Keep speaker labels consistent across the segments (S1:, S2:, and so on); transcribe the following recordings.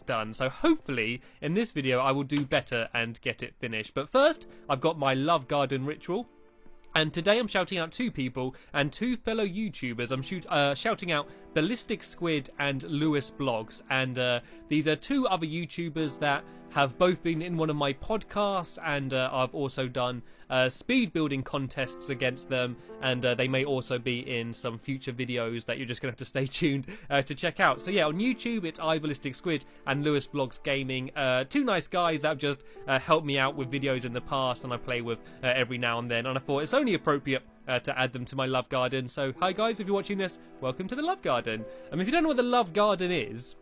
S1: done. So hopefully in this video I will do better and get it finished. But first, I've got my love garden ritual. And today I'm shouting out two people and two fellow YouTubers. I'm shouting out Ballistic Squid and Lewis Blogs. And these are two other YouTubers that have both been in one of my podcasts, and I've also done speed building contests against them, and they may also be in some future videos that you're just going to have to stay tuned to check out. So yeah, on YouTube it's Ballistic Squid and Lewis Blogs Gaming, two nice guys that have just helped me out with videos in the past, and I play with every now and then, and I thought it's only appropriate to add them to my love garden. So hi guys, if you're watching this, welcome to the love garden. If you don't know what the love garden is,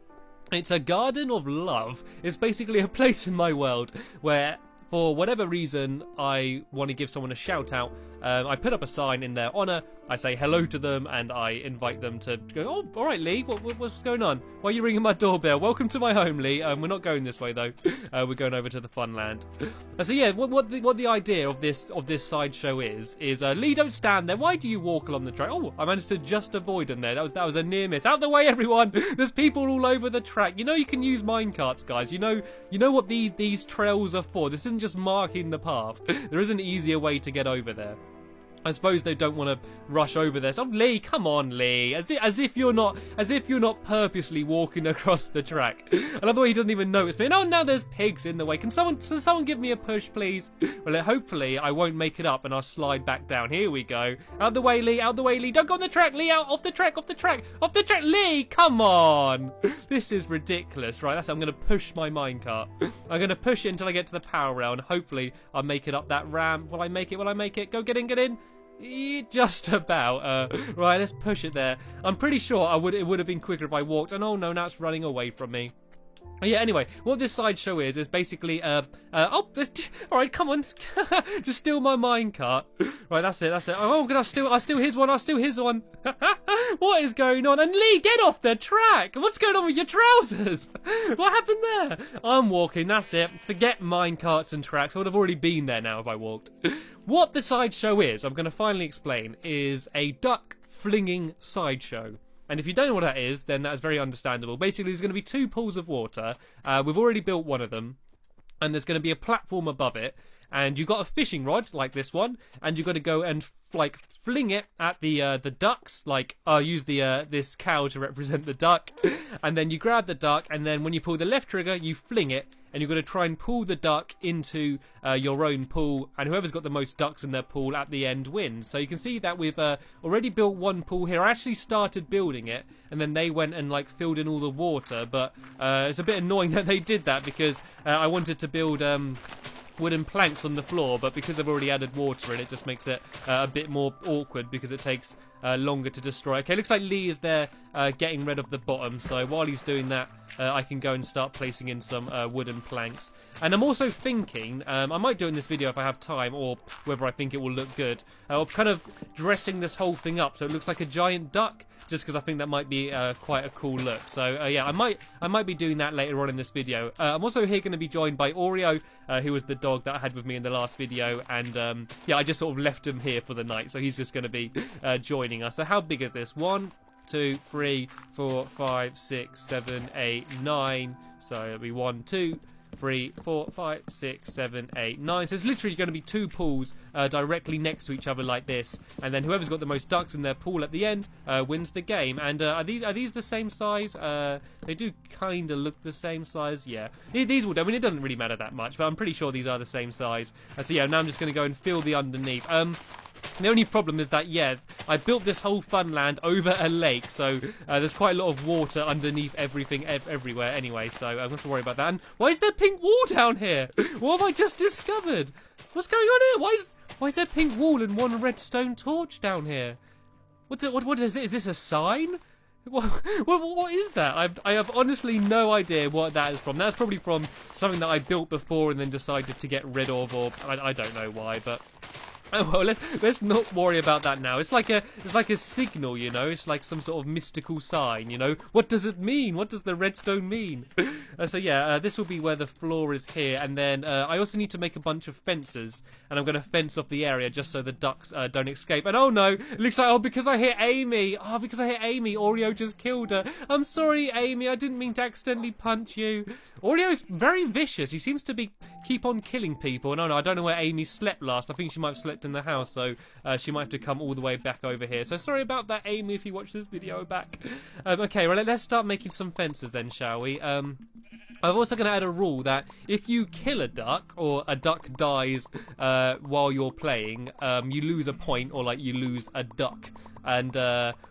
S1: it's a garden of love. It's basically a place in my world where, for whatever reason, I want to give someone a shout out. I put up a sign in their honour, I say hello to them, and I invite them to go, oh, alright Lee, what's going on? Why are you ringing my doorbell? Welcome to my home, Lee. We're not going this way though. We're going over to the fun land. So yeah, what the idea of this sideshow is Lee, don't stand there. Why do you walk along the track? Oh, I managed to just avoid them there. That was a near miss. Out the way, everyone! There's people all over the track. You know you can use minecarts, guys. You know what these trails are for. This isn't just marking the path. There is an easier way to get over there. I suppose they don't want to rush over there. So Lee, come on, Lee, as if you're not purposely walking across the track. I love the way he doesn't even notice me. And oh, now there's pigs in the way. Can someone give me a push, please? Well, hopefully I won't make it up and I'll slide back down. Here we go. Out the way, Lee. Out the way, Lee. Don't go on the track, Lee. Out off the track. Off the track. Off the track, Lee. Come on. This is ridiculous, right? That's it. I'm going to push my minecart. I'm going to push it until I get to the power rail, and hopefully I'll make it up that ramp. Will I make it? Will I make it? Go, get in, get in. Just about. Right, let's push it there. I'm pretty sure it would have been quicker if I walked. And oh no, now it's running away from me. Yeah, anyway, what this sideshow is basically, alright, come on. Just steal my minecart. Right, that's it. Oh, I'll steal his one. What is going on? And Lee, get off the track! What's going on with your trousers? What happened there? I'm walking, that's it. Forget minecarts and tracks. I would have already been there now if I walked. What the sideshow is, I'm going to finally explain, is a duck flinging sideshow. And if you don't know what that is, then that's very understandable. Basically, there's going to be two pools of water. We've already built one of them. And there's going to be a platform above it. And you've got a fishing rod, like this one. And you've got to go and, fling it at the ducks. I'll use this cow to represent the duck. And then you grab the duck. And then when you pull the left trigger, you fling it. And you've got to try and pull the duck into your own pool, and whoever's got the most ducks in their pool at the end wins. So you can see that we've already built one pool here. I actually started building it, and then they went and filled in all the water, but it's a bit annoying that they did that, because I wanted to build wooden planks on the floor, but because they've already added water in, it just makes it a bit more awkward, because it takes longer to destroy. Okay, looks like Lee is there getting rid of the bottom, so while he's doing that, I can go and start placing in some wooden planks. And I'm also thinking, I might do in this video if I have time, or whether I think it will look good, of kind of dressing this whole thing up so it looks like a giant duck, just because I think that might be quite a cool look. So yeah, I might be doing that later on in this video. I'm also here going to be joined by Oreo, who was the dog that I had with me in the last video, and yeah, I just sort of left him here for the night, so he's just going to be joining us. So how big is this? 1, 2, 3, 4, 5, 6, 7, 8, 9. So it'll be 1, 2, 3, 4, 5, 6, 7, 8, 9. So it's literally going to be two pools directly next to each other like this, and then whoever's got the most ducks in their pool at the end wins the game. And are these the same size? They do kind of look the same size. Yeah, these will do. I mean, it doesn't really matter that much, but I'm pretty sure these are the same size. So yeah, now I'm just going to go and fill the underneath. The only problem is that, yeah, I built this whole fun land over a lake, so there's quite a lot of water underneath everything, everywhere anyway, so I don't have to worry about that. And why is there pink wall down here? What have I just discovered? What's going on here? Why is there pink wall and one redstone torch down here? What is it? Is this a sign? What is that? I have honestly no idea what that is from. That's probably from something that I built before and then decided to get rid of, or I don't know why, but Oh well, let's not worry about that now. It's like a signal, you know. It's like some sort of mystical sign, you know. What does it mean? What does the redstone mean? So yeah, this will be where the floor is here, and then I also need to make a bunch of fences, and I'm going to fence off the area just so the ducks don't escape. And oh no, it looks like because I hit Amy. Oh, because I hit Amy, Oreo just killed her. I'm sorry, Amy. I didn't mean to accidentally punch you. Oreo is very vicious. He seems to keep on killing people. No, I don't know where Amy slept last. I think she might have slept in the house, so she might have to come all the way back over here. So sorry about that, Amy, if you watch this video back. Okay, well, let's start making some fences then, shall we? I'm also going to add a rule that if you kill a duck or a duck dies while you're playing, you lose a point, or like you lose a duck. And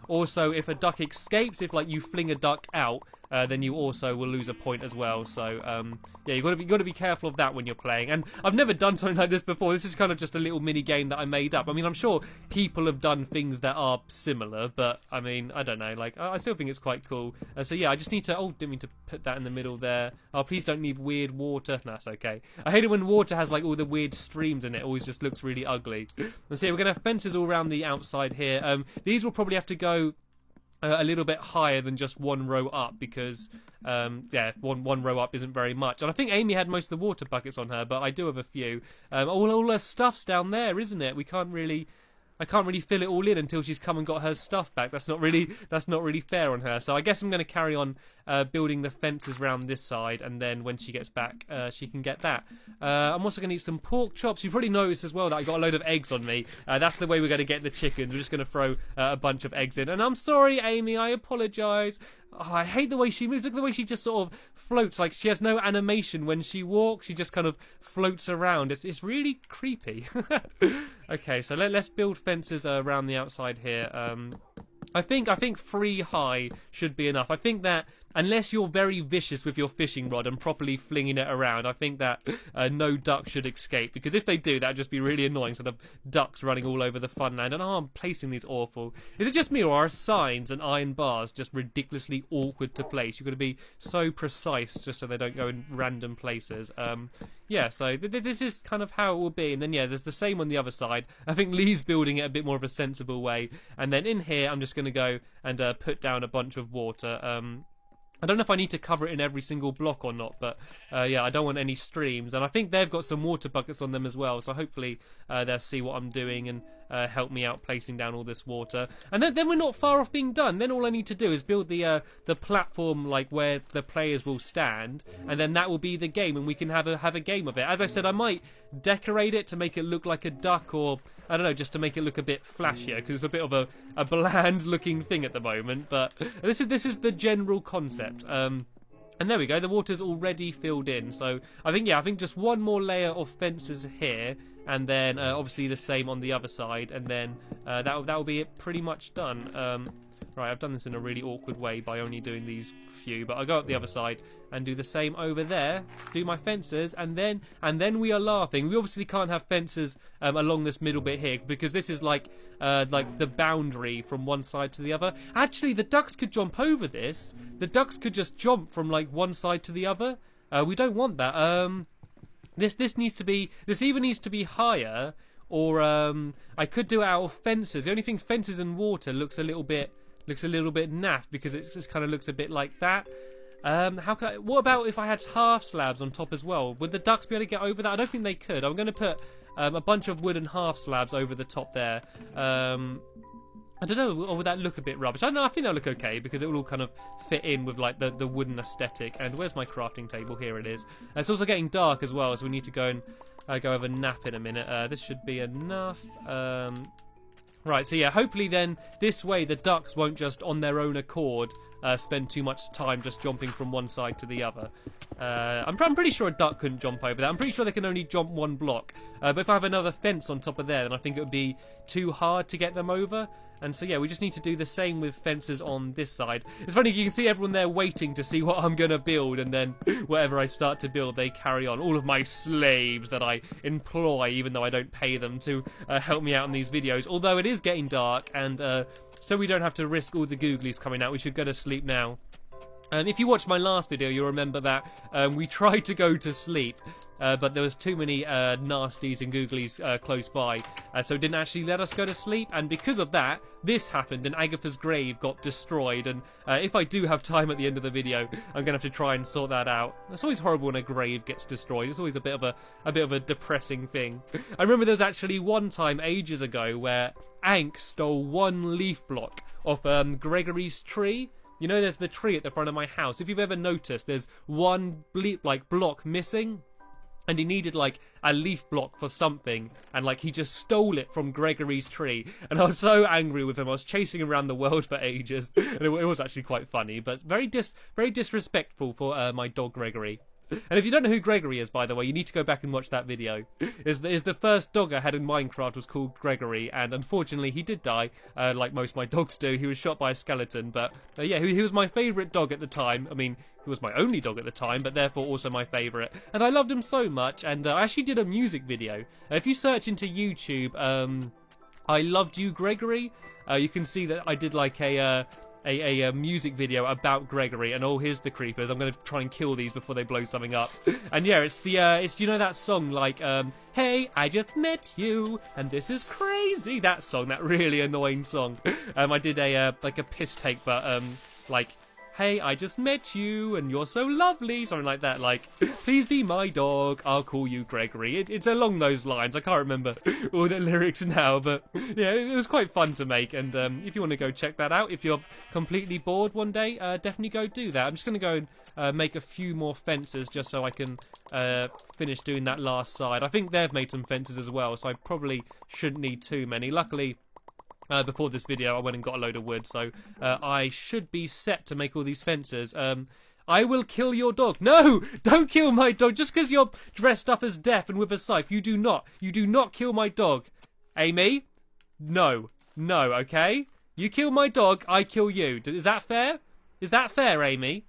S1: also, if a duck escapes, if like you fling a duck out, then you also will lose a point as well. So yeah, you've got to be careful of that when you're playing. And I've never done something like this before. This is kind of just a little mini game that I made up. I mean, I'm sure people have done things that are similar, but I mean, I don't know. Like, I still think it's quite cool. So yeah, I just need to. Oh, didn't mean to put that in the middle there. Oh, please don't leave weird water. No, that's okay. I hate it when water has like all the weird streams in it. It always just looks really ugly. And so yeah, we're gonna have fences all around the outside here. These will probably have to go a little bit higher than just one row up because yeah, one row up isn't very much. And I think Amy had most of the water buckets on her, but I do have a few. All her stuff's down there, isn't it? I can't really fill it all in until she's come and got her stuff back. That's not really fair on her. So I guess I'm going to carry on building the fences around this side, and then when she gets back, she can get that. I'm also going to eat some pork chops. You probably noticed as well that I got a load of eggs on me. That's the way we're going to get the chickens. We're just going to throw a bunch of eggs in. And I'm sorry, Amy. I apologise. Oh, I hate the way she moves. Look at the way she just sort of floats. Like, she has no animation when she walks. She just kind of floats around. It's really creepy. Okay, so let's build fences around the outside here. I think 3 high should be enough. I think that unless you're very vicious with your fishing rod and properly flinging it around, I think that no duck should escape. Because if they do, that'd just be really annoying. Sort of ducks running all over the funland. And I'm placing these awful. Is it just me, or are signs and iron bars just ridiculously awkward to place? You've got to be so precise just so they don't go in random places. Yeah, so this is kind of how it will be. And then, yeah, there's the same on the other side. I think Lee's building it a bit more of a sensible way. And then in here, I'm just going to go and put down a bunch of water. I don't know if I need to cover it in every single block or not, but yeah, I don't want any streams. And I think they've got some water buckets on them as well, so hopefully they'll see what I'm doing and help me out placing down all this water. And then we're not far off being done. Then all I need to do is build the platform, like where the players will stand, and then that will be the game, and we can have a game of it. As I said, I might decorate it to make it look like a duck, or I don't know, just to make it look a bit flashier, because it's a bit of a bland looking thing at the moment. But this is the general concept. And there we go, the water's already filled in. So I think just one more layer of fences here, and then obviously the same on the other side, and then that'll be it pretty much done. Right, I've done this in a really awkward way by only doing these few, but I'll go up the other side and do the same over there, do my fences, and then we are laughing. We obviously can't have fences along this middle bit here, because this is like the boundary from one side to the other. Actually, the ducks could jump over this. The ducks could just jump from like one side to the other. We don't want that. This either needs to be higher, or I could do it out of fences. The only thing, fences and water looks a little bit naff, because it just kind of looks a bit like that. What about if I had half slabs on top as well? Would the ducks be able to get over that? I don't think they could. I'm going to put a bunch of wooden half slabs over the top there. I don't know, or would that look a bit rubbish? I don't know, I think that'll look okay, because it will all kind of fit in with like the wooden aesthetic. And where's my crafting table? Here it is. It's also getting dark as well, so we need to go and go have a nap in a minute. This should be enough. Right, so yeah, hopefully then this way the ducks won't just on their own accord spend too much time just jumping from one side to the other. I'm pretty sure a duck couldn't jump over that. I'm pretty sure they can only jump one block. But if I have another fence on top of there, then I think it would be too hard to get them over. And so yeah, we just need to do the same with fences on this side. It's funny, you can see everyone there waiting to see what I'm going to build, and then whatever I start to build, they carry on. All of my slaves that I employ, even though I don't pay them to help me out in these videos. Although it is getting dark, and so we don't have to risk all the Googlies coming out, we should go to sleep now. If you watched my last video, you'll remember that we tried to go to sleep, but there was too many nasties and googlies close by, so it didn't actually let us go to sleep. And because of that, this happened, and Agatha's grave got destroyed. And if I do have time at the end of the video, I'm gonna have to try and sort that out. It's always horrible when a grave gets destroyed. It's always a bit of a depressing thing. I remember there was actually one time ages ago where Ank stole one leaf block off Gregory's tree. You know, there's the tree at the front of my house. If you've ever noticed, there's one block missing, and he needed like a leaf block for something, and like he just stole it from Gregory's tree. And I was so angry with him. I was chasing him around the world for ages, and it was actually quite funny, but very disrespectful for my dog Gregory. And if you don't know who Gregory is, by the way, you need to go back and watch that video. Is the first dog I had in Minecraft was called Gregory, and unfortunately he did die, like most of my dogs do. He was shot by a skeleton, but yeah, he was my favourite dog at the time. I mean, he was my only dog at the time, but therefore also my favourite. And I loved him so much, and I actually did a music video. If you search into YouTube, I Loved You Gregory, you can see that I did like a music video about Gregory. And oh, here's the creepers. I'm gonna try and kill these before they blow something up. And yeah, it's you know that song like hey, I just met you and this is crazy, that song, that really annoying song. I did a like a piss take, but like, hey, I just met you and you're so lovely, something like that, like, please be my dog, I'll call you Gregory. It's along those lines. I can't remember all the lyrics now, but yeah, it was quite fun to make. And if you want to go check that out, if you're completely bored one day, definitely go do that. I'm just going to go and make a few more fences just so I can finish doing that last side. I think they've made some fences as well, so I probably shouldn't need too many. Luckily, before this video, I went and got a load of wood, so I should be set to make all these fences. I will kill your dog. No! Don't kill my dog just because you're dressed up as Death and with a scythe. You do not kill my dog. Amy? No. No, okay? You kill my dog, I kill you. Is that fair? Is that fair, Amy?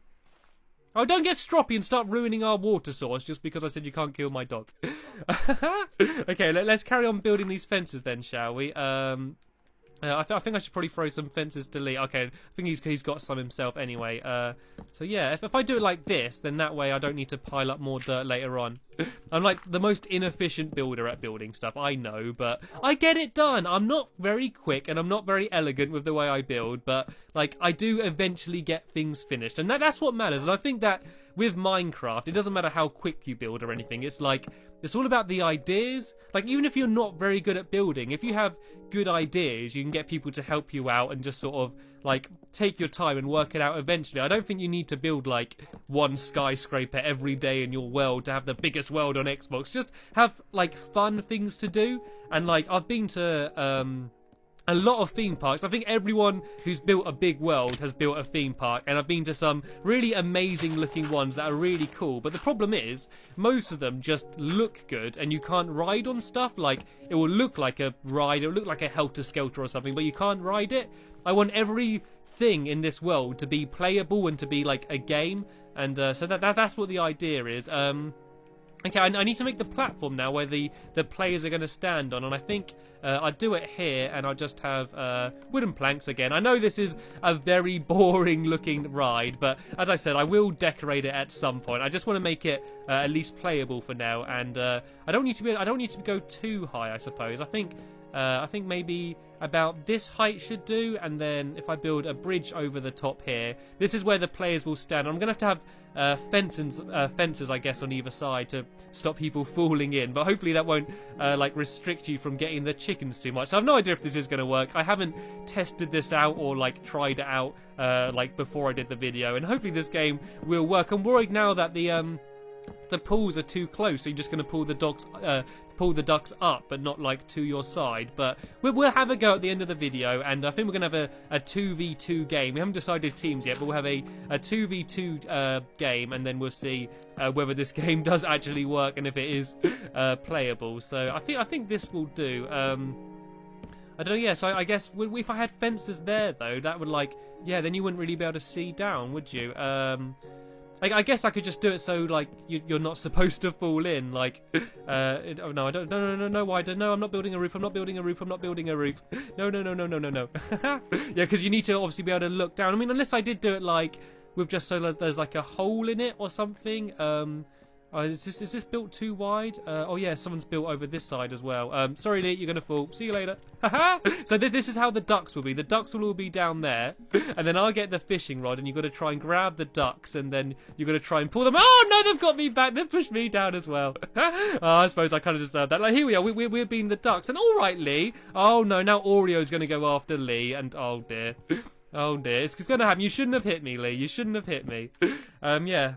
S1: Oh, don't get stroppy and start ruining our water source just because I said you can't kill my dog. Okay, let's carry on building these fences then, shall we? I think I should probably throw some fences to Lee. Okay, I think he's got some himself anyway. So yeah, if I do it like this, then that way I don't need to pile up more dirt later on. I'm like the most inefficient builder at building stuff, I know, but I get it done. I'm not very quick and I'm not very elegant with the way I build, but like I do eventually get things finished, and that's what matters. And I think that with Minecraft, it doesn't matter how quick you build or anything. It's like, it's all about the ideas. Like, even if you're not very good at building, if you have good ideas, you can get people to help you out and just sort of, like, take your time and work it out eventually. I don't think you need to build, like, one skyscraper every day in your world to have the biggest world on Xbox. Just have, like, fun things to do. And, like, I've been to, a lot of theme parks. I think everyone who's built a big world has built a theme park, and I've been to some really amazing looking ones that are really cool, but the problem is most of them just look good and you can't ride on stuff. Like, it will look like a ride, it will look like a Helter Skelter or something, but you can't ride it. I want everything in this world to be playable and to be like a game, and so that's what the idea is. Okay, I need to make the platform now where the players are going to stand on, and I think I'll do it here, and I'll just have wooden planks again. I know this is a very boring looking ride, but as I said, I will decorate it at some point. I just want to make it at least playable for now, and I don't need to go too high, I suppose. I think maybe about this height should do, and then if I build a bridge over the top here, this is where the players will stand. I'm going to have fences, I guess, on either side to stop people falling in, but hopefully that won't like restrict you from getting the chickens too much. So I have no idea if this is going to work. I haven't tested this out or like tried it out like before I did the video, and hopefully this game will work. I'm worried now that the pools are too close, so you're just going to pull the ducks up, but not like to your side. But we'll have a go at the end of the video, and I think we're going to have a 2v2 game. We haven't decided teams yet, but we'll have a 2v2 game, and then we'll see whether this game does actually work and if it is playable. So I think this will do. I don't know, yeah, so I guess if I had fences there, though, that would, like, yeah, then you wouldn't really be able to see down, would you? I guess I could just do it so, like, you're not supposed to fall in, like, oh, no, I don't, no, why, no, I'm not building a roof, I'm not building a roof, I'm not building a roof, no, yeah, because you need to obviously be able to look down. I mean, unless I did do it, like, with just so there's, like, a hole in it or something, Is this built too wide? Oh yeah, someone's built over this side as well. Sorry, Lee, you're gonna fall. See you later. Haha. So this is how the ducks will be. The ducks will all be down there, and then I'll get the fishing rod, and you've got to try and grab the ducks, and then you've got to try and pull them. Oh no, they've got me back. They've pushed me down as well. Oh, I suppose I kind of deserve that. Like, here we are. We're being the ducks, and all right, Lee. Oh no, now Oreo's gonna go after Lee, and oh dear. Oh dear, it's gonna happen. You shouldn't have hit me, Lee. You shouldn't have hit me. Yeah.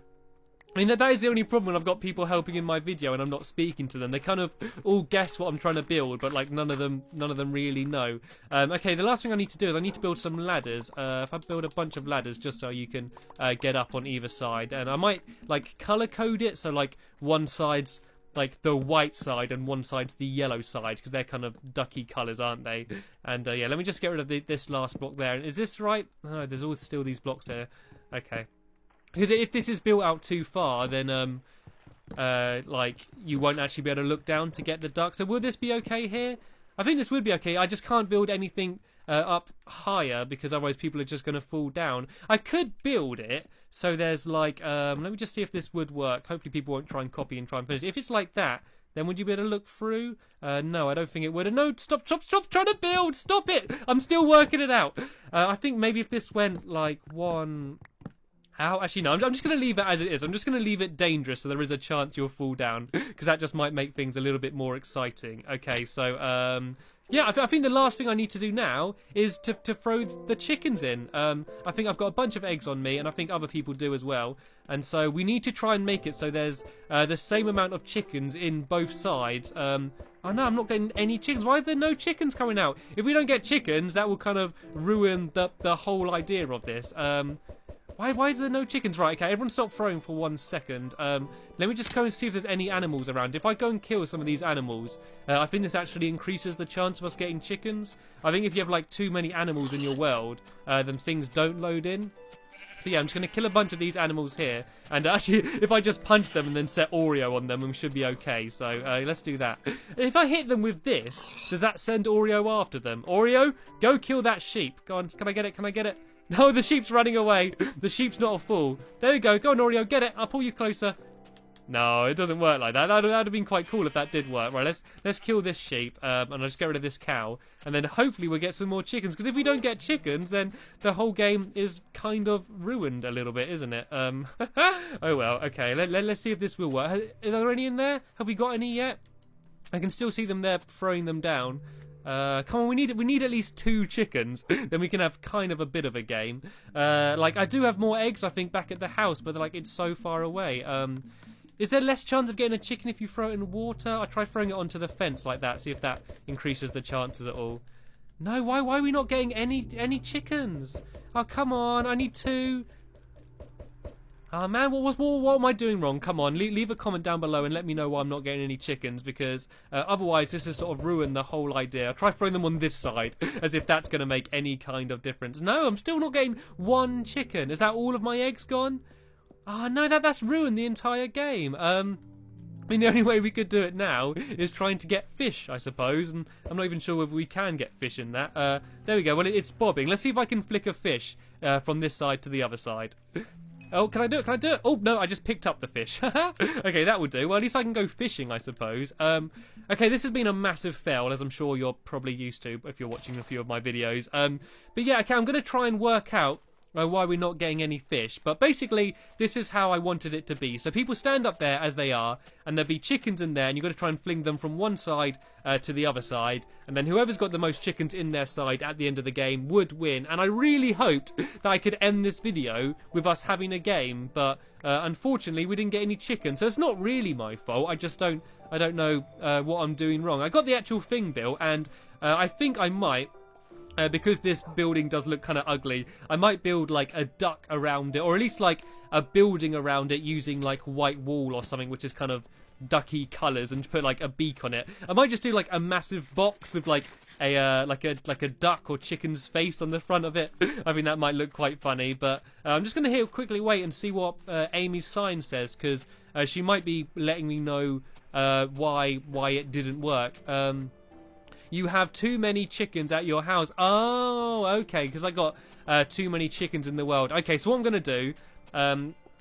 S1: I mean, that is the only problem when I've got people helping in my video and I'm not speaking to them. They kind of all guess what I'm trying to build, but like none of them really know. Okay, the last thing I need to do is I need to build some ladders. If I build a bunch of ladders just so you can get up on either side, and I might like color code it so like one side's like the white side and one side's the yellow side because they're kind of ducky colours, aren't they? And yeah, let me just get rid of this last block there. Is this right? Oh, there's always still these blocks here. Okay. Because if this is built out too far, then like you won't actually be able to look down to get the duck. So will this be okay here? I think this would be okay. I just can't build anything up higher because otherwise people are just going to fall down. I could build it so there's like let me just see if this would work. Hopefully people won't try and copy and try and finish it. If it's like that, then would you be able to look through? No, I don't think it would. No, stop trying to build. Stop it. I'm still working it out. I think maybe if this went like one... Ow, actually no, I'm just going to leave it as it is. I'm just going to leave it dangerous so there is a chance you'll fall down. Because that just might make things a little bit more exciting. Okay, so, yeah, I think the last thing I need to do now is to throw the chickens in. I think I've got a bunch of eggs on me, and I think other people do as well. And so we need to try and make it so there's the same amount of chickens in both sides. Oh no, I'm not getting any chickens. Why is there no chickens coming out? If we don't get chickens, that will kind of ruin the whole idea of this. Why is there no chickens? Right, okay, everyone stop throwing for 1 second. Let me just go and see if there's any animals around. If I go and kill some of these animals, I think this actually increases the chance of us getting chickens. I think if you have, like, too many animals in your world, then things don't load in. So yeah, I'm just going to kill a bunch of these animals here. And actually, if I just punch them and then set Oreo on them, we should be okay. So let's do that. If I hit them with this, does that send Oreo after them? Oreo, go kill that sheep. Go on, can I get it? Can I get it? No, the sheep's running away. The sheep's not a fool. There we go. Go on, Oreo. Get it. I'll pull you closer. No, it doesn't work like that. That'd have been quite cool if that did work. Right, let's kill this sheep, and I'll just get rid of this cow, and then hopefully we'll get some more chickens. Because if we don't get chickens, then the whole game is kind of ruined a little bit, isn't it? Oh well. Okay, let's see if this will work. Are there any in there? Have we got any yet? I can still see them there, throwing them down. Come on, we need at least 2 chickens. Then we can have kind of a bit of a game. Like I do have more eggs, I think, back at the house, but like it's so far away. Is there less chance of getting a chicken if you throw it in water? I try throwing it onto the fence like that, see if that increases the chances at all. No, why are we not getting any chickens? Oh, come on, I need 2. Oh man, what am I doing wrong? Come on, leave a comment down below and let me know why I'm not getting any chickens, because otherwise this has sort of ruined the whole idea. I'll try throwing them on this side, as if that's going to make any kind of difference. No, I'm still not getting 1 chicken. Is that all of my eggs gone? Oh no, that's ruined the entire game. I mean, the only way we could do it now is trying to get fish, I suppose, and I'm not even sure whether we can get fish in that. There we go, well, it's bobbing. Let's see if I can flick a fish from this side to the other side. Oh, can I do it? Can I do it? Oh, no, I just picked up the fish. Okay, that will do. Well, at least I can go fishing, I suppose. Okay, this has been a massive fail, as I'm sure you're probably used to if you're watching a few of my videos. But yeah, okay, I'm going to try and work out why we're not getting any fish. But basically, this is how I wanted it to be. So people stand up there as they are, and there'll be chickens in there, and you've got to try and fling them from one side to the other side. And then whoever's got the most chickens in their side at the end of the game would win. And I really hoped that I could end this video with us having a game, but unfortunately we didn't get any chickens. So it's not really my fault. I don't know what I'm doing wrong. I got the actual thing built, and I think I might... because this building does look kind of ugly, I might build like a duck around it, or at least like a building around it using like white wall or something, which is kind of ducky colours, and put like a beak on it. I might just do like a massive box with like a duck or chicken's face on the front of it. I think that might look quite funny, but I'm just going to quickly wait and see what Amy's sign says, because she might be letting me know why it didn't work. You have too many chickens at your house. Oh, okay, because I got too many chickens in the world. Okay, so what I'm going to do,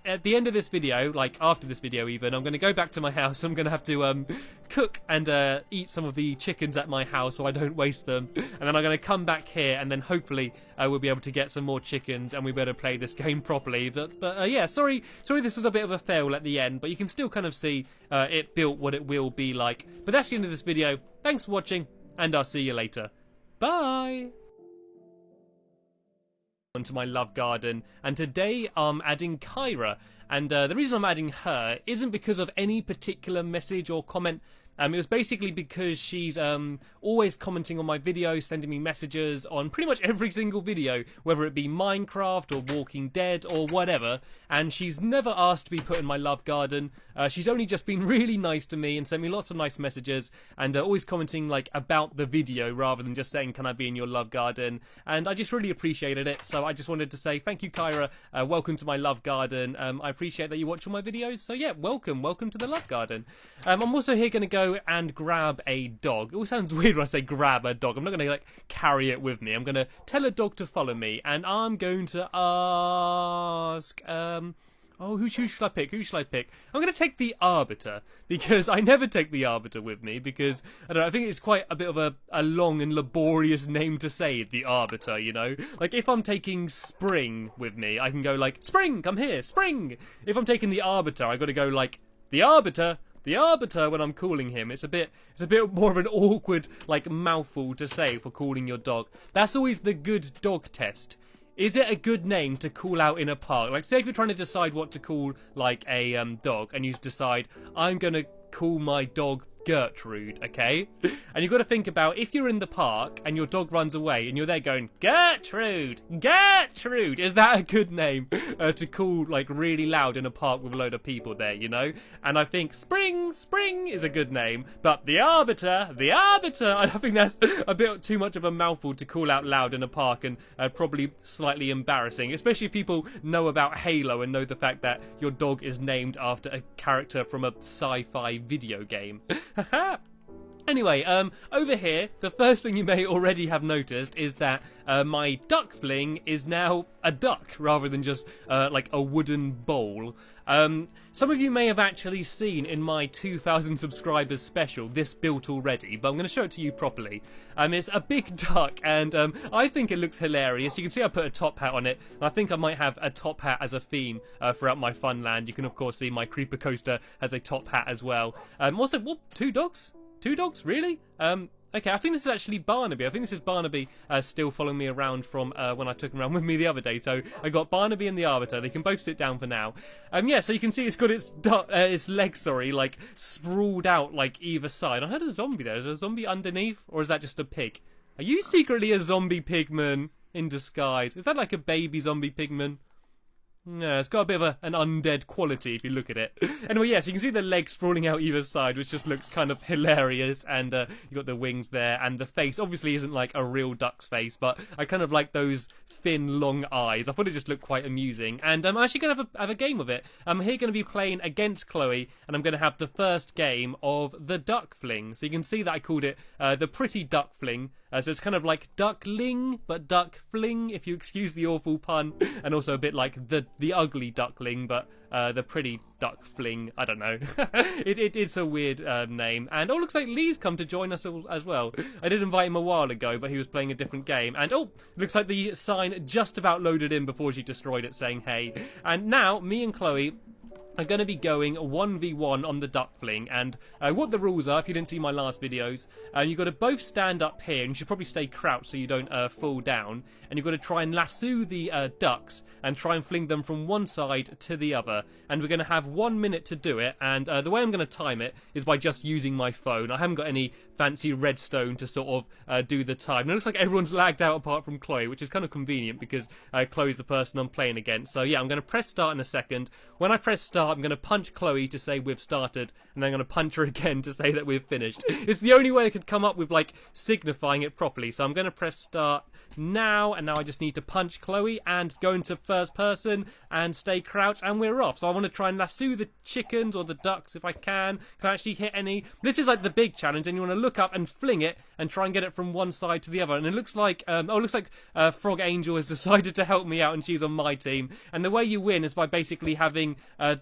S1: at the end of this video, like after this video even, I'm going to go back to my house. I'm going to have to cook and eat some of the chickens at my house so I don't waste them. And then I'm going to come back here and then hopefully we'll be able to get some more chickens and we better play this game properly. But yeah, sorry this was a bit of a fail at the end, but you can still kind of see it built what it will be like. But that's the end of this video. Thanks for watching, and I'll see you later. Bye! Onto my love garden, and today I'm adding Kyra, and the reason I'm adding her isn't because of any particular message or comment. It was basically because she's always commenting on my videos, sending me messages on pretty much every single video, whether it be Minecraft or Walking Dead or whatever, and she's never asked to be put in my love garden. She's only just been really nice to me and sent me lots of nice messages, and always commenting like about the video rather than just saying, can I be in your love garden? And I just really appreciated it, so I just wanted to say thank you, Kyra. Welcome to my love garden. I appreciate that you watch all my videos, so yeah, welcome to the love garden. I'm also here going to go and grab a dog. It all sounds weird when I say grab a dog. I'm not going to like carry it with me. I'm going to tell a dog to follow me, and I'm going to ask oh, who should I pick? Who should I pick? I'm going to take the Arbiter, because I never take the Arbiter with me, because, I don't know, I think it's quite a bit of a long and laborious name to say, the Arbiter, you know? Like, if I'm taking Spring with me, I can go like, Spring, come here, Spring! If I'm taking the Arbiter, I got to go like, the Arbiter when I'm calling him. It's a bit more of an awkward, like, mouthful to say for calling your dog. That's always the good dog test. Is it a good name to call out in a park? Like, say if you're trying to decide what to call, like, a dog, and you decide, I'm gonna call my dog Gertrude, okay? And you've got to think about, if you're in the park and your dog runs away and you're there going, Gertrude, Gertrude, is that a good name to call like really loud in a park with a load of people there, you know? And I think Spring is a good name, but the Arbiter, I think that's a bit too much of a mouthful to call out loud in a park, and probably slightly embarrassing, especially if people know about Halo and know the fact that your dog is named after a character from a sci-fi video game. Anyway, over here, the first thing you may already have noticed is that my duck fling is now a duck rather than just like a wooden bowl. Some of you may have actually seen in my 2,000 subscribers special this built already, but I'm going to show it to you properly. It's a big duck, and I think it looks hilarious. You can see I put a top hat on it, and I think I might have a top hat as a theme throughout my fun land. You can of course see my creeper coaster has a top hat as well. Also, what, 2 dogs? 2 dogs? Really? Okay, I think this is actually Barnaby. I think this is Barnaby still following me around from when I took him around with me the other day. So I got Barnaby and the Arbiter. They can both sit down for now. Yeah, so you can see it's got its legs, like sprawled out like either side. I heard a zombie there. Is there a zombie underneath, or is that just a pig? Are you secretly a zombie pigman in disguise? Is that like a baby zombie pigman? Yeah, it's got a bit of an undead quality if you look at it. Anyway, yeah, so you can see the legs sprawling out either side, which just looks kind of hilarious, and you got the wings there, and the face obviously isn't like a real duck's face, but I kind of like those thin, long eyes. I thought it just looked quite amusing, and I'm actually going to have a game of it. I'm here going to be playing against Chloe, and I'm going to have the first game of the duck fling. So you can see that I called it the pretty duck fling. So it's kind of like duckling, but duck fling, if you excuse the awful pun, and also a bit like the ugly duckling, but the pretty duck fling. I don't know. It's a weird name. And oh, looks like Lee's come to join us as well. I did invite him a while ago, but he was playing a different game. And oh, looks like the sign just about loaded in before she destroyed it, saying hey. And now me and Chloe are going to be going 1v1 on the duck fling, and what the rules are, if you didn't see my last videos, you've got to both stand up here, and you should probably stay crouched so you don't fall down, and you've got to try and lasso the ducks and try and fling them from one side to the other, and we're going to have 1 minute to do it, and the way I'm going to time it is by just using my phone. I haven't got any fancy redstone to sort of do the time. And it looks like everyone's lagged out apart from Chloe, which is kind of convenient because Chloe's the person I'm playing against. So yeah, I'm going to press start in a second. When I press start, start, I'm going to punch Chloe to say we've started, and then I'm going to punch her again to say that we've finished. It's the only way I could come up with, like, signifying it properly. So I'm going to press start now, and now I just need to punch Chloe and go into first person and stay crouched, and we're off. So I want to try and lasso the chickens or the ducks if I can. Can I actually hit any? This is like the big challenge, and you want to look up and fling it and try and get it from one side to the other. And it looks like, Frog Angel has decided to help me out, and she's on my team. And the way you win is by basically having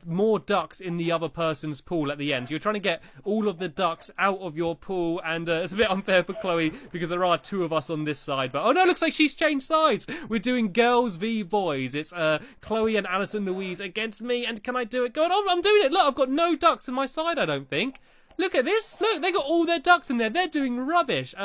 S1: more ducks in the other person's pool at the end. So you're trying to get all of the ducks out of your pool, and it's a bit unfair for Chloe because there are two of us on this side. But oh no, it looks like she's changed sides. We're doing girls v boys. It's Chloe and Alison Louise against me, and can I do it? Go on, I'm doing it. Look, I've got no ducks on my side, I don't think. Look at this. Look, they got all their ducks in there. They're doing rubbish.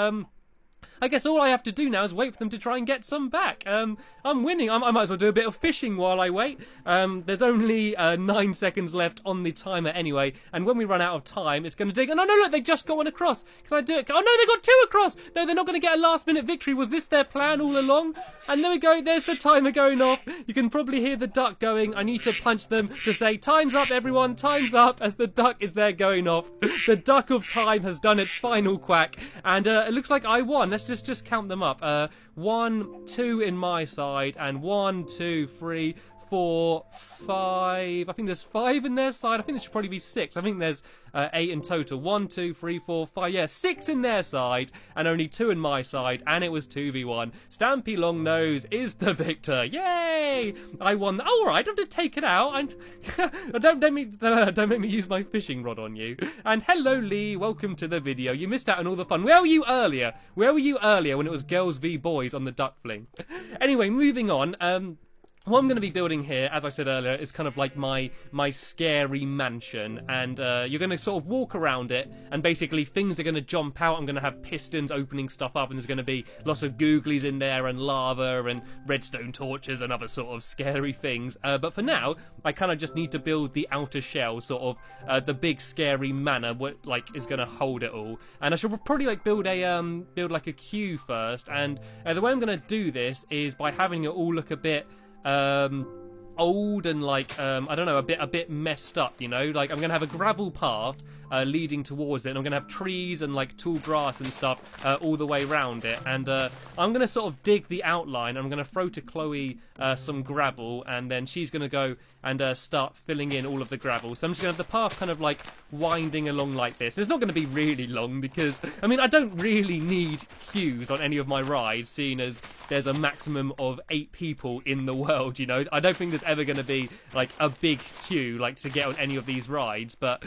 S1: I guess all I have to do now is wait for them to try and get some back. I'm winning. I might as well do a bit of fishing while I wait. There's only 9 seconds left on the timer anyway, and when we run out of time, it's going to dig. Oh, no, look, they just got one across. Can I do it? Oh, no, they got two across. No, they're not going to get a last-minute victory. Was this their plan all along? And there we go. There's the timer going off. You can probably hear the duck going. I need to punch them to say, time's up, everyone, time's up, as the duck is there going off. The duck of time has done its final quack, and it looks like I won. Let's just count them up. 1, 2 in my side, and 1, 2, 3, 4, 5. I think there's 5 in their side. I think there should probably be 6. I think there's 8 in total. 1, 2, 3, 4, 5. Yeah, 6 in their side, and only 2 in my side, and it was 2v1. Stampy Longnose is the victor. Yay! I won. Oh, all right, I have to take it out, and don't make me use my fishing rod on you. And hello, Lee. Welcome to the video. You missed out on all the fun. Where were you earlier? Where were you earlier when it was girls v boys on the duck fling? Anyway, moving on. What I'm going to be building here, as I said earlier, is kind of like my scary mansion, and you're going to sort of walk around it, and basically things are going to jump out. I'm going to have pistons opening stuff up, and there's going to be lots of googlies in there, and lava, and redstone torches, and other sort of scary things. But for now, I kind of just need to build the outer shell, sort of the big scary manor, what like is going to hold it all. And I should probably like build like a queue first, and the way I'm going to do this is by having it all look a bit old and like I don't know, a bit messed up, you know. Like I'm gonna have a gravel path leading towards it, and I'm gonna have trees and like tall grass and stuff all the way around it, and I'm gonna sort of dig the outline. I'm gonna throw to Chloe some gravel, and then she's gonna go and start filling in all of the gravel. So I'm just gonna have the path kind of like winding along like this. It's not gonna be really long because I mean I don't really need queues on any of my rides, seeing as there's a maximum of 8 people in the world, you know. I don't think there's ever going to be like a big queue like to get on any of these rides, but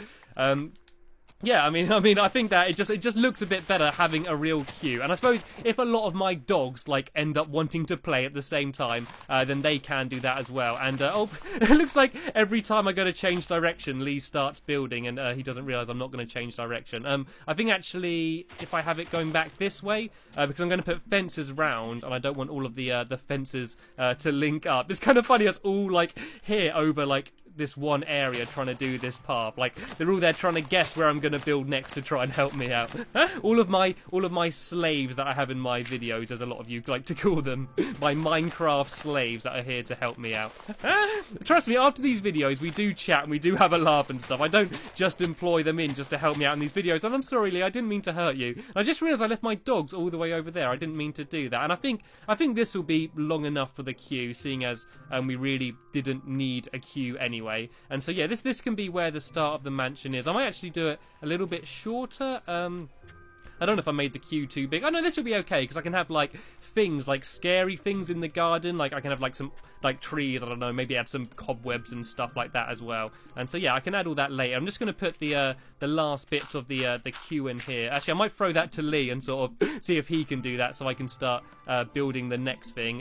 S1: yeah, I mean, I think that it just looks a bit better having a real queue. And I suppose if a lot of my dogs like end up wanting to play at the same time, then they can do that as well. And oh, it looks like every time I go to change direction, Lee starts building, and he doesn't realise I'm not going to change direction. I think actually, if I have it going back this way, because I'm going to put fences round, and I don't want all of the fences to link up. It's kind of funny us all like here over like this one area trying to do this path. Like they're all there trying to guess where I'm going to build next to try and help me out. all of my slaves that I have in my videos, as a lot of you like to call them, my Minecraft slaves that are here to help me out. Trust me, after these videos we do chat and we do have a laugh and stuff. I don't just employ them in just to help me out in these videos. And I'm sorry, Lee, I didn't mean to hurt you. I just realised I left my dogs all the way over there. I didn't mean to do that. And I think this will be long enough for the queue, seeing as we really didn't need a queue anyway. And so yeah, this can be where the start of the mansion is. I might actually do it a little bit shorter. I don't know if I made the queue too big. Oh no, this will be okay, because I can have like things, like scary things in the garden. Like I can have like some like trees, I don't know, maybe add some cobwebs and stuff like that as well. And so yeah, I can add all that later. I'm just going to put the last bits of the queue in here. Actually, I might throw that to Lee and sort of see if he can do that, so I can start building the next thing.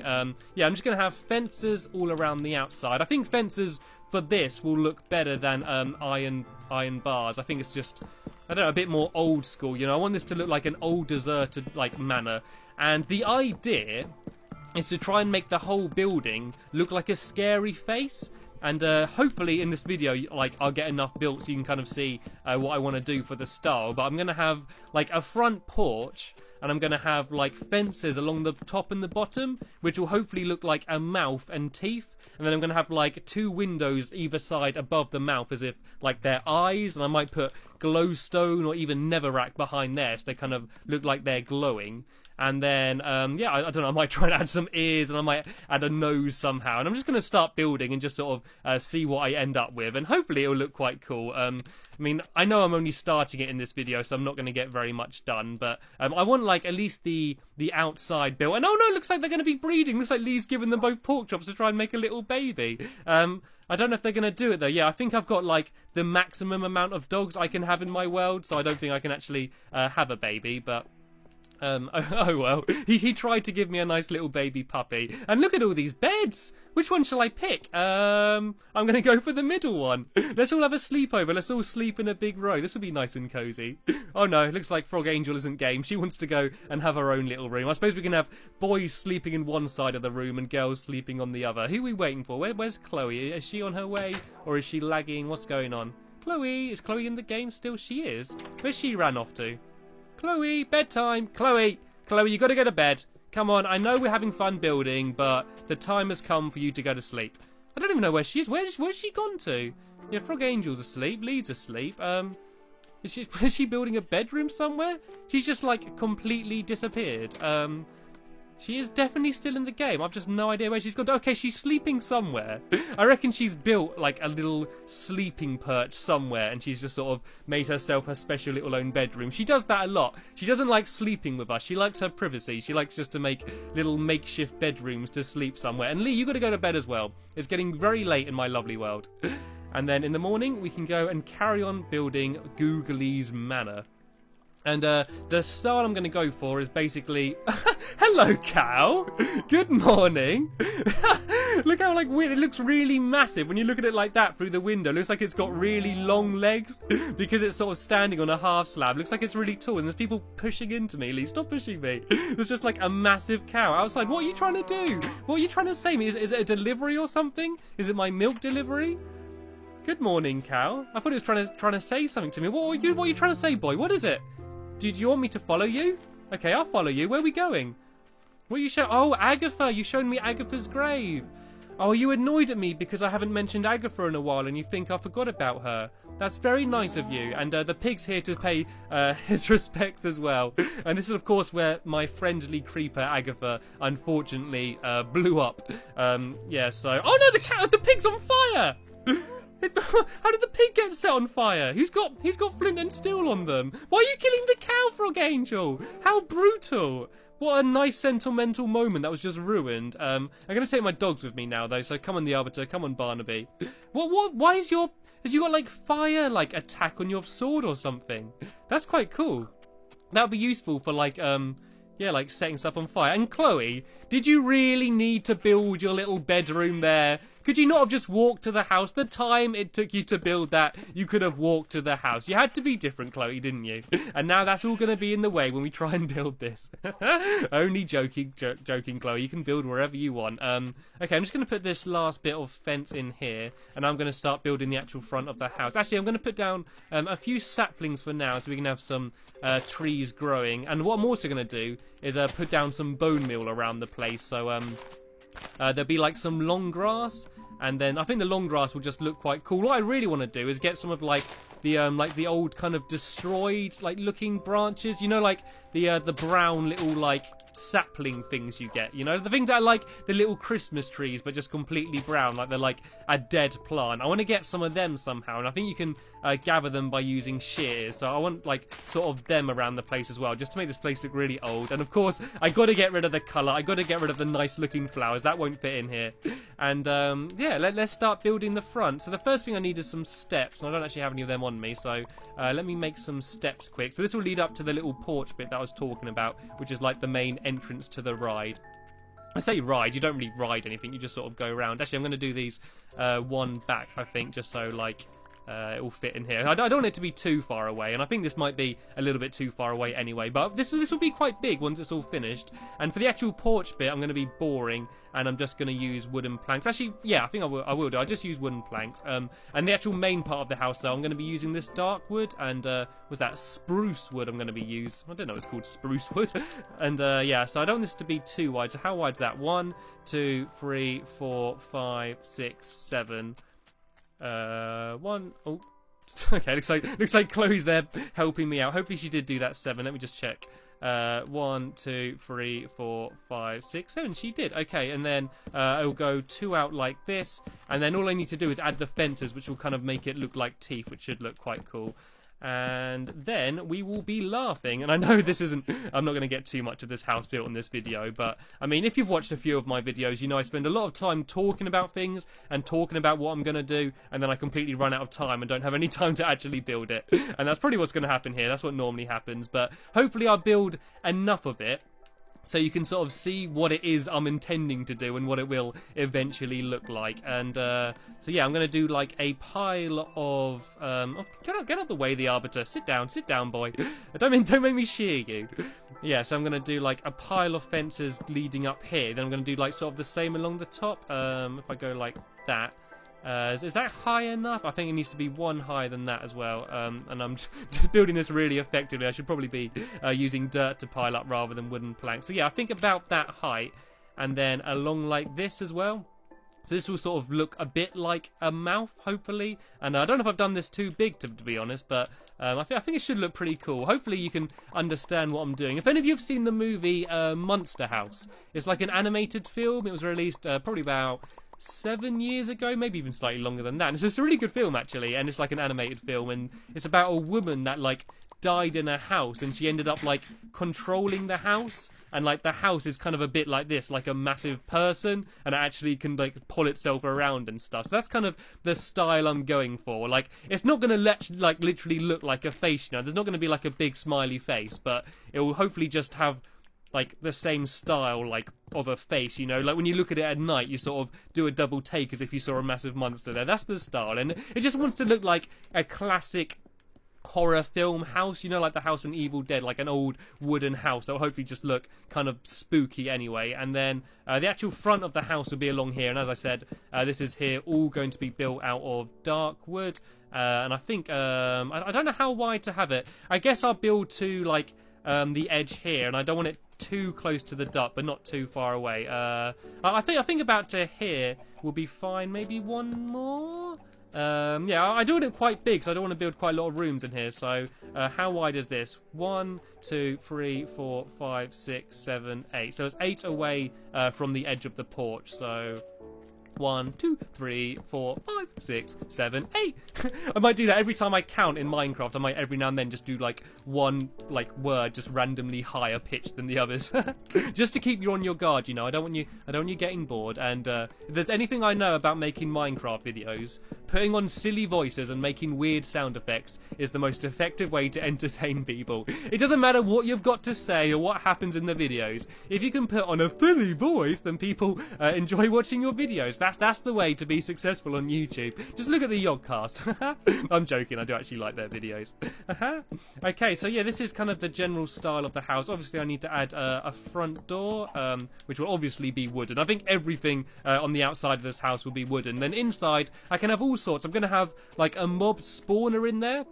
S1: Yeah, I'm just going to have fences all around the outside. I think fences for this will look better than iron bars. I think it's just, I don't know, a bit more old school, you know. I want this to look like an old deserted like manor, and the idea is to try and make the whole building look like a scary face. And hopefully in this video, like, I'll get enough built so you can kind of see what I want to do for the style. But I'm going to have like a front porch and I'm going to have like fences along the top and the bottom, which will hopefully look like a mouth and teeth. And then I'm going to have like 2 windows either side above the mouth as if like they're eyes. And I might put glowstone or even netherrack behind there so they kind of look like they're glowing. And then, yeah, I don't know, I might try and add some ears and I might add a nose somehow. And I'm just going to start building and just sort of see what I end up with. And hopefully it'll look quite cool. I mean, I know I'm only starting it in this video, so I'm not going to get very much done. But I want, like, at least the outside built. And oh no, looks like they're going to be breeding. Looks like Lee's giving them both pork chops to try and make a little baby. I don't know if they're going to do it, though. Yeah, I think I've got, like, the maximum amount of dogs I can have in my world. So I don't think I can actually have a baby, but... oh well, he tried to give me a nice little baby puppy. And look at all these beds! Which one shall I pick? I'm going to go for the middle one. Let's all have a sleepover. Let's all sleep in a big row. This will be nice and cozy. Oh no, it looks like Frog Angel isn't game. She wants to go and have her own little room. I suppose we can have boys sleeping in one side of the room and girls sleeping on the other. Who are we waiting for? Where's Chloe? Is she on her way? Or is she lagging? What's going on? Chloe? Is Chloe in the game still? She is. Where's she ran off to? Chloe, bedtime. Chloe, you got to go to bed. Come on, I know we're having fun building, but the time has come for you to go to sleep. I don't even know where she is. Where's she gone to? Yeah, Frog Angel's asleep. Lee's asleep. Is she building a bedroom somewhere? She's just, like, completely disappeared. She is definitely still in the game. I've just no idea where she's gone to. Okay, she's sleeping somewhere. I reckon she's built, like, a little sleeping perch somewhere, and she's just sort of made herself her special little own bedroom. She does that a lot. She doesn't like sleeping with us. She likes her privacy. She likes just to make little makeshift bedrooms to sleep somewhere. And Lee, you got to go to bed as well. It's getting very late in my lovely world. And then in the morning, we can go and carry on building Googlies Manor. And the style I'm going to go for is basically... Hello, cow! Good morning! Look how, like, weird. It looks really massive when you look at it like that through the window. It looks like it's got really long legs because it's sort of standing on a half slab. It looks like it's really tall and there's people pushing into me. Lee, stop pushing me. There's just, like, a massive cow outside. What are you trying to do? What are you trying to say to me? Is it a delivery or something? Is it my milk delivery? Good morning, cow. I thought it was trying to say something to me. What are you trying to say, boy? What is it? Did you want me to follow you? Okay, I'll follow you. Where are we going? What are you Oh, Agatha. You showed me Agatha's grave. Oh, are you annoyed at me because I haven't mentioned Agatha in a while and you think I forgot about her? That's very nice of you. And the pig's here to pay his respects as well. And this is, of course, where my friendly creeper Agatha unfortunately blew up. Yeah, so... Oh, no, the pig's on fire! How did the pig get set on fire? He's got flint and steel on them. Why are you killing the cow, Frog Angel? How brutal. What a nice sentimental moment that was just ruined. I'm going to take my dogs with me now, though, so come on, the Arbiter, come on, Barnaby. Why is have you got, like, fire, like, attack on your sword or something? That's quite cool. That would be useful for, like, yeah, like, setting stuff on fire. And Chloe, did you really need to build your little bedroom there? Could you not have just walked to the house? The time it took you to build that, you could have walked to the house. You had to be different, Chloe, didn't you? And now that's all going to be in the way when we try and build this. Only joking, Chloe. You can build wherever you want. Okay, I'm just going to put this last bit of fence in here, and I'm going to start building the actual front of the house. Actually, I'm going to put down a few saplings for now, so we can have some trees growing. And what I'm also going to do is put down some bone meal around the place, so there'll be like some long grass, and then I think the long grass will just look quite cool. What I really want to do is get some of like the old kind of destroyed like looking branches, you know, like the brown little like sapling things you get, you know, the things that are like the little Christmas trees but just completely brown, like they're like a dead plant. I want to get some of them somehow, and I think you can gather them by using shears, so I want like sort of them around the place as well, just to make this place look really old. And of course I got to get rid of the colour, I got to get rid of the nice looking flowers, that won't fit in here. And yeah, let's start building the front. So the first thing I need is some steps, and I don't actually have any of them on me, so let me make some steps quick. So this will lead up to the little porch bit that I was talking about, which is like the main entrance to the ride. I say ride, you don't really ride anything, you just sort of go around. Actually, I'm going to do these one back, I think, just so like it will fit in here. I don't want it to be too far away, and I think this might be a little bit too far away anyway, but this will be quite big once it's all finished. And for the actual porch bit, I'm going to be boring, and I'm just going to use wooden planks. Actually, yeah, I think I will do. I'll just use wooden planks. And the actual main part of the house, though, I'm going to be using this dark wood, and was that spruce wood I'm going to be using? I don't know, it's called spruce wood. And yeah, so I don't want this to be too wide. So how wide's that? 1, 2, 3, 4, 5, 6, 7... one. Oh, okay. Looks like Chloe's there helping me out. Hopefully she did do that 7. Let me just check. 1, 2, 3, 4, 5, 6, 7. She did. Okay, and then I'll go 2 out like this, and then all I need to do is add the fences, which will kind of make it look like teeth, which should look quite cool. And then we will be laughing. And I know this isn't, I'm not going to get too much of this house built in this video, but I mean, if you've watched a few of my videos, you know I spend a lot of time talking about things and talking about what I'm going to do, and then I completely run out of time and don't have any time to actually build it. And that's probably what's going to happen here. That's what normally happens, but hopefully I'll build enough of it so you can sort of see what it is I'm intending to do and what it will eventually look like. And so yeah, I'm going to do like a pile of get out of the way, the arbiter. Sit down, boy. Don't make me shear you. Yeah, so I'm going to do like a pile of fences leading up here. Then I'm going to do like sort of the same along the top. If I go like that. Is that high enough? I think it needs to be 1 higher than that as well. And I'm building this really effectively. I should probably be using dirt to pile up rather than wooden planks. So yeah, I think about that height, and then along like this as well. So this will sort of look a bit like a mouth, hopefully. And I don't know if I've done this too big, to be honest, but I think it should look pretty cool. Hopefully you can understand what I'm doing. If any of you have seen the movie Monster House, it's like an animated film. It was released probably about 7 years ago, maybe even slightly longer than that. And it's a really good film, actually, and it's like an animated film, and it's about a woman that like died in a house, and she ended up like controlling the house, and like the house is kind of a bit like this, like a massive person, and it actually can like pull itself around and stuff. So that's kind of the style I'm going for. Like, it's not going to literally look like a face, you know. There's not going to be like a big smiley face, but it will hopefully just have like the same style like of a face, you know, like when you look at it at night you sort of do a double take as if you saw a massive monster there. That's the style, and it just wants to look like a classic horror film house, you know, like the house in Evil Dead, like an old wooden house that will hopefully just look kind of spooky anyway. And then the actual front of the house will be along here, and as I said, this is here all going to be built out of dark wood, and I think I don't know how wide to have it. I guess I'll build to like the edge here, and I don't want it too close to the duck, but not too far away. I think about to here will be fine. Maybe 1 more. Yeah, I do want it quite big, so I don't want to build quite a lot of rooms in here. So how wide is this? 1, 2, 3, 4, 5, 6, 7, 8. So it's 8 away from the edge of the porch. So 1, 2, 3, 4, 5, 6, 7, 8. I might do that every time I count in Minecraft. I might every now and then just do like one like word just randomly higher pitched than the others, just to keep you on your guard. You know, I don't want you getting bored. And if there's anything I know about making Minecraft videos, putting on silly voices and making weird sound effects is the most effective way to entertain people. It doesn't matter what you've got to say or what happens in the videos. If you can put on a silly voice, then people enjoy watching your videos. That's the way to be successful on YouTube. Just look at the Yogcast. I'm joking, I do actually like their videos. Okay, so yeah, this is kind of the general style of the house. Obviously I need to add a front door, which will obviously be wooden. I think everything on the outside of this house will be wooden. Then inside I can have all sorts. I'm going to have like a mob spawner in there.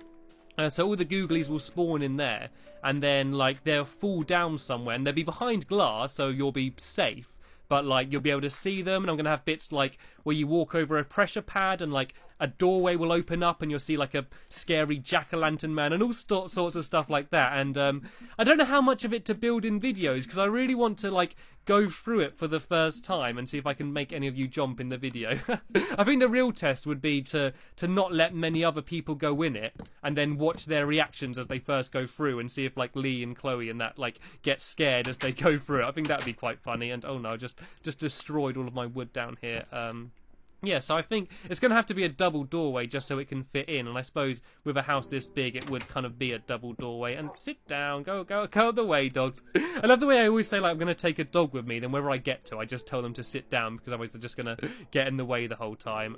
S1: So all the Googlies will spawn in there, and then like they'll fall down somewhere, and they'll be behind glass, so you'll be safe. But like you'll be able to see them, and I'm gonna have bits like where you walk over a pressure pad, and like a doorway will open up, and you'll see like a scary jack-o'-lantern man, and all sorts of stuff like that. And I don't know how much of it to build in videos, because I really want to like go through it for the first time and see if I can make any of you jump in the video. I think the real test would be to not let many other people go in it, and then watch their reactions as they first go through, and see if like Lee and Chloe and that like get scared as they go through it. I think that'd be quite funny. And oh no, just destroyed all of my wood down here. Yeah, so I think it's going to have to be a double doorway just so it can fit in, and I suppose with a house this big it would kind of be a double doorway. And sit down, go the way, dogs. I love the way I always say like I'm going to take a dog with me, then wherever I get to I just tell them to sit down, because otherwise they're just going to get in the way the whole time.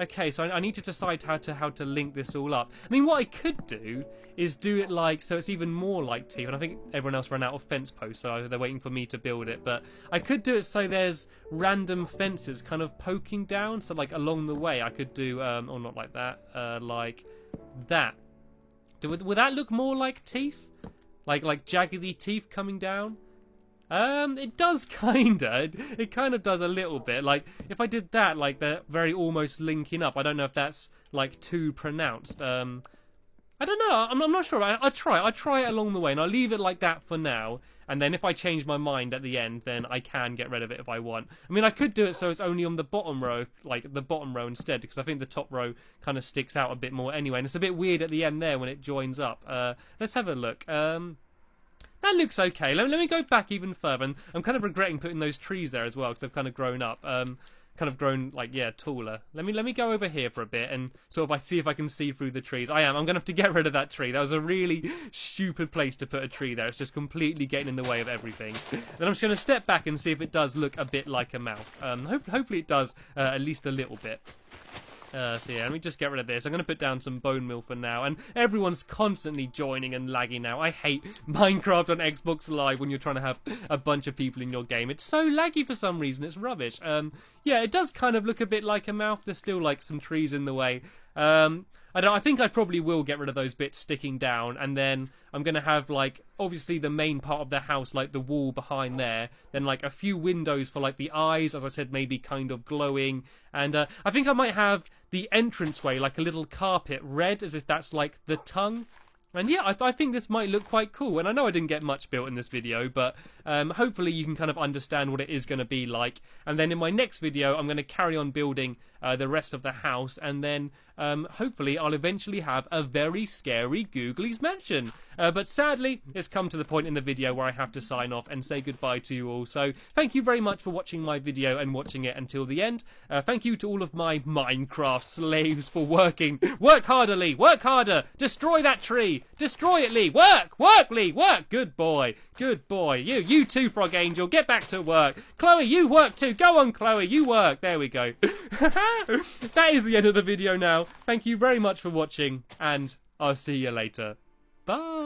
S1: Okay, so I need to decide how to link this all up. I mean, what I could do is do it like so it's even more like teeth. And I think everyone else ran out of fence posts, so they're waiting for me to build it. But I could do it so there's random fences kind of poking down. So like along the way, I could do or not like that, like that. Would that look more like teeth? Like jaggedy teeth coming down? It does kinda. It kind of does a little bit. Like, if I did that, like, they're very almost linking up. I don't know if that's, like, too pronounced. I don't know. I'm not sure. I'll try it along the way, and I'll leave it like that for now. And then if I change my mind at the end, then I can get rid of it if I want. I mean, I could do it so it's only on the bottom row, like, the bottom row instead, because I think the top row kind of sticks out a bit more anyway. And it's a bit weird at the end there when it joins up. Let's have a look. That looks okay. Let me go back even further. And I'm kind of regretting putting those trees there as well because they've kind of grown up. Kind of grown, like, yeah, taller. Let me go over here for a bit and sort of I see if I can see through the trees. I'm going to have to get rid of that tree. That was a really stupid place to put a tree there. It's just completely getting in the way of everything. Then I'm just going to step back and see if it does look a bit like a mouth. Hopefully it does at least a little bit. So yeah, let me just get rid of this. I'm going to put down some bone meal for now. And everyone's constantly joining and lagging now. I hate Minecraft on Xbox Live when you're trying to have a bunch of people in your game. It's so laggy for some reason. It's rubbish. Yeah, it does kind of look a bit like a mouth. There's still like some trees in the way. I think I probably will get rid of those bits sticking down, and then I'm going to have, like, obviously the main part of the house, like the wall behind there, then, like, a few windows for, like, the eyes, as I said, maybe kind of glowing, and I think I might have the entranceway, like a little carpet, red, as if that's, like, the tongue. And yeah, I think this might look quite cool. And I know I didn't get much built in this video, but hopefully you can kind of understand what it is going to be like. And then in my next video, I'm going to carry on building the rest of the house. And then hopefully I'll eventually have a very scary Googlies mansion. But sadly, it's come to the point in the video where I have to sign off and say goodbye to you all. So thank you very much for watching my video and watching it until the end. Thank you to all of my Minecraft slaves for working. Work harder, Lee. Work harder. Destroy that tree. Destroy it, Lee. Work! Work, Lee! Work! Good boy. Good boy. You too, Frog Angel. Get back to work. Chloe, you work too. Go on, Chloe. You work. There we go. That is the end of the video now. Thank you very much for watching, and I'll see you later. Bye!